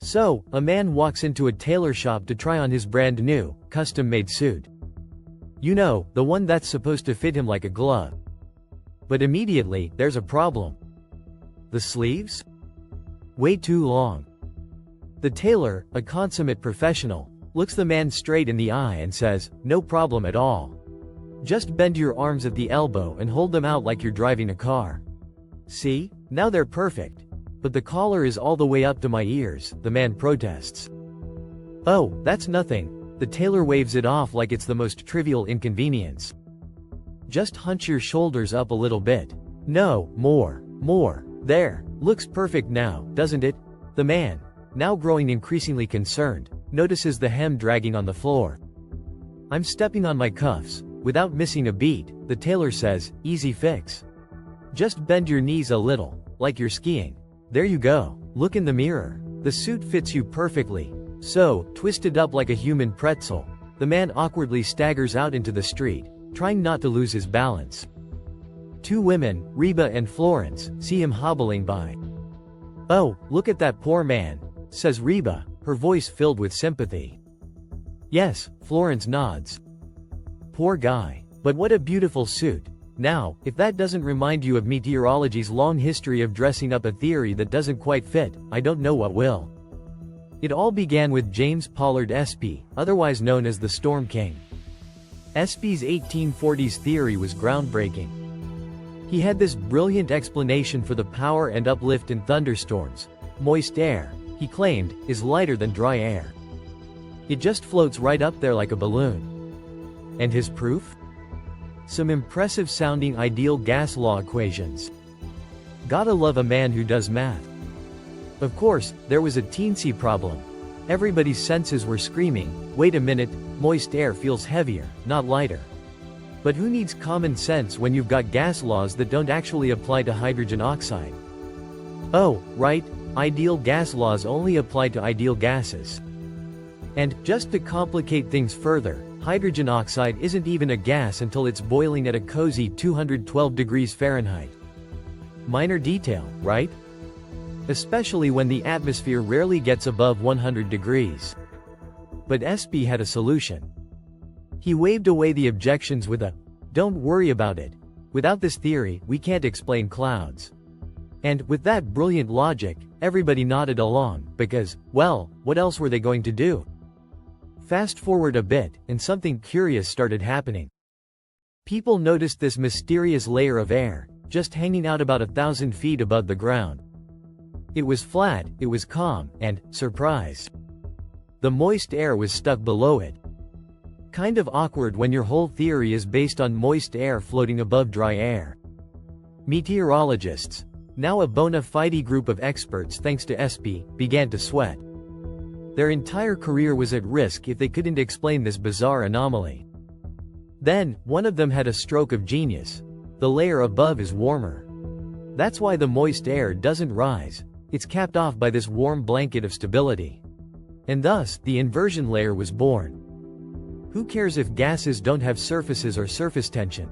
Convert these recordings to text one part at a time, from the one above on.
So, a man walks into a tailor shop to try on his brand new, custom-made suit. You know, the one that's supposed to fit him like a glove. But immediately, there's a problem. The sleeves? Way too long. The tailor, a consummate professional, looks the man straight in the eye and says, "No problem at all. Just bend your arms at the elbow and hold them out like you're driving a car. See? Now they're perfect. But the collar is all the way up to my ears," the man protests. "Oh, that's nothing." The tailor waves it off like it's the most trivial inconvenience. "Just hunch your shoulders up a little bit. No, more. There. Looks perfect now, doesn't it?" The man, now growing increasingly concerned, notices the hem dragging on the floor. "I'm stepping on my cuffs." Without missing a beat, the tailor says, "Easy fix. Just bend your knees a little, like you're skiing. There you go. Look in the mirror. The suit fits you perfectly. So, twisted up like a human pretzel." The man awkwardly staggers out into the street, trying not to lose his balance. Two women, Reba and Florence, see him hobbling by. "Oh, look at that poor man," says Reba, her voice filled with sympathy. "Yes," Florence nods. "Poor guy. But what a beautiful suit." Now, if that doesn't remind you of meteorology's long history of dressing up a theory that doesn't quite fit, I don't know what will. It all began with James Pollard Espy, otherwise known as the Storm King. Espy's 1840s theory was groundbreaking. He had this brilliant explanation for the power and uplift in thunderstorms. Moist air, he claimed, is lighter than dry air. It just floats right up there like a balloon. And his proof? Some impressive sounding ideal gas law equations. Gotta love a man who does math. Of course, there was a teensy problem. Everybody's senses were screaming, "Wait a minute, moist air feels heavier, not lighter." But who needs common sense when you've got gas laws that don't actually apply to hydrogen oxide? Oh, right, ideal gas laws only apply to ideal gases. And, just to complicate things further, hydrogen oxide isn't even a gas until it's boiling at a cozy 212 degrees Fahrenheit. Minor detail, right? Especially when the atmosphere rarely gets above 100 degrees. But Espy had a solution. He waved away the objections with a, "Don't worry about it. Without this theory, we can't explain clouds." And, with that brilliant logic, everybody nodded along, because, well, what else were they going to do? Fast forward a bit, and something curious started happening. People noticed this mysterious layer of air, just hanging out about 1,000 feet above the ground. It was flat, it was calm, and, surprise, the moist air was stuck below it. Kind of awkward when your whole theory is based on moist air floating above dry air. Meteorologists, now a bona fide group of experts thanks to Espy, began to sweat. Their entire career was at risk if they couldn't explain this bizarre anomaly. Then, one of them had a stroke of genius. The layer above is warmer. That's why the moist air doesn't rise. It's capped off by this warm blanket of stability. And thus, the inversion layer was born. Who cares if gases don't have surfaces or surface tension?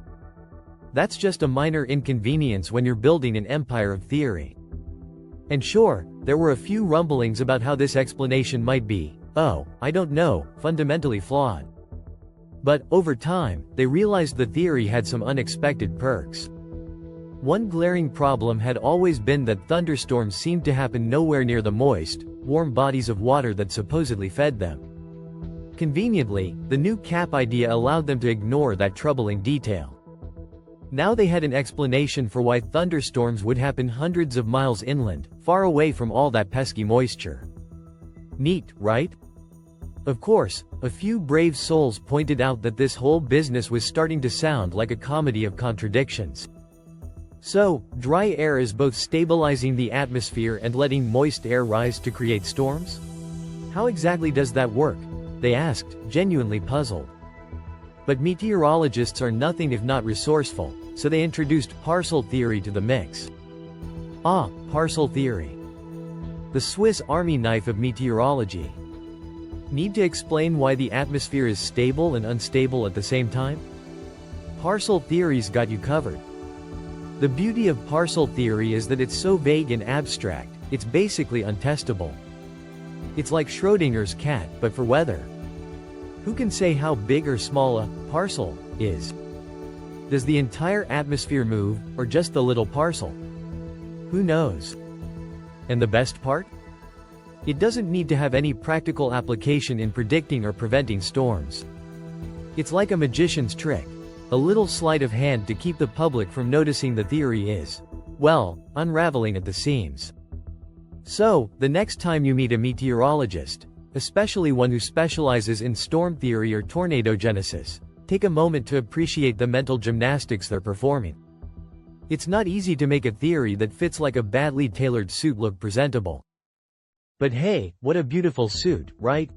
That's just a minor inconvenience when you're building an empire of theory. And sure, there were a few rumblings about how this explanation might be, oh, I don't know, fundamentally flawed. But, over time, they realized the theory had some unexpected perks. One glaring problem had always been that thunderstorms seemed to happen nowhere near the moist, warm bodies of water that supposedly fed them. Conveniently, the new cap idea allowed them to ignore that troubling detail. Now they had an explanation for why thunderstorms would happen hundreds of miles inland, far away from all that pesky moisture. Neat, right? Of course, a few brave souls pointed out that this whole business was starting to sound like a comedy of contradictions. So, dry air is both stabilizing the atmosphere and letting moist air rise to create storms? How exactly does that work? They asked, genuinely puzzled. But meteorologists are nothing if not resourceful, so they introduced parcel theory to the mix. Ah, parcel theory. The Swiss Army knife of meteorology. Need to explain why the atmosphere is stable and unstable at the same time? Parcel theory's got you covered. The beauty of parcel theory is that it's so vague and abstract, it's basically untestable. It's like Schrödinger's cat, but for weather. Who can say how big or small a parcel is? Does the entire atmosphere move, or just the little parcel? Who knows? And the best part? It doesn't need to have any practical application in predicting or preventing storms. It's like a magician's trick. A little sleight of hand to keep the public from noticing the theory is, well, unraveling at the seams. So, the next time you meet a meteorologist, especially one who specializes in storm theory or tornado genesis, take a moment to appreciate the mental gymnastics they're performing. It's not easy to make a theory that fits like a badly tailored suit look presentable. But hey, what a beautiful suit, right?